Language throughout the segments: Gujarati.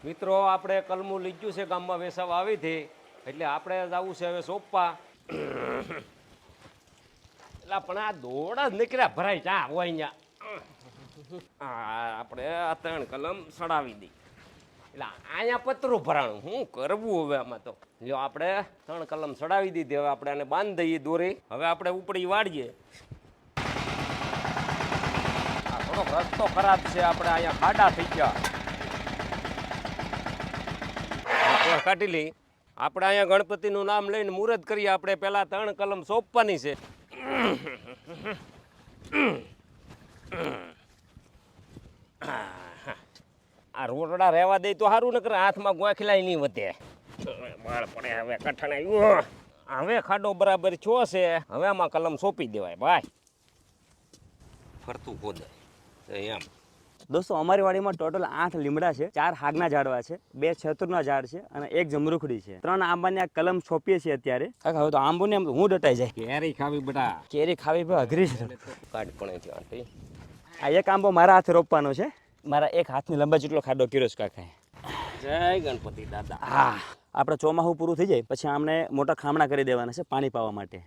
મિત્રો આપણે કલમું લીધું છે ગામમાં વેસાવા આવી હતી એટલે આપણે જવું છે હવે સોંપવા એટલે પણ આ દોડા જ નીકળ્યા ભરાય ચા હોય અહીંયા આપણે આ 3 કલમ સડાવી દઈ એટલે અહીંયા પતરું ભરાણું શું કરવું હવે આમાં તો જો આપણે 3 કલમ સડાવી દીધી હવે આપણે આને બાંધી દઈએ દોરી હવે આપણે ઉપડી વાળીએ આ થોડોક રસ્તો ખરાબ છે આપણે અહીંયા ખાડા થઈ ગયા કાઢી લઈ આપણે અહીંયા ગણપતિનું નામ લઈને મુહૂર્ત કરીએ આપણે પહેલા 3 કલમ સોંપવાની છે આ રોટડા રહેવા દે તો સારું ન કરે હાથમાં ગોખલાય નહીં વધે બાળ પડે હવે કઠણ હવે ખાડો બરાબર છો છે હવે આમાં કલમ સોંપી દેવાય ભાઈ ફરતું ખોદે એમ દોસ્તો અમારી વાડીમાં ટોટલ 8 લીમડા છે, 4 હાગના ઝાડવા છે, 2 છતુરના ઝાડ છે અને 1 જમરૂખડી છે. 3 આંબાની આ કલમ છોપીએ છીએ અત્યારે. કાકા હવે તો આંબો ને હું ડટાઈ જાય. કેરી ખાવી બેટા કેરી ખાવી ભાઈ અઘરી છે. કાઢ પણ છે આંટી. આ એક આંબો મારા હાથે રોપવાનો છે. મારા એક હાથની લંબાઈ જેટલો ખાડો કર્યો છે કાકાએ. જય ગણપતિ દાદા. હા આપણે ચોમાસું પૂરું થઈ જાય પછી આમને મોટા ખામણા કરી દેવાના છે પાણી પાવા માટે.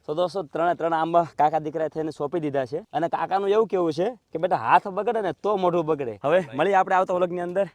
તો દોસ્તો 3 આંબા કાકા દીકરા થઈને સોંપી દીધા છે અને કાકાનું એવું કેવું છે કે બેટા હાથ બગડે ને તો મોઢું બગડે. હવે મળી આપણે આવતા વ્લોગની અંદર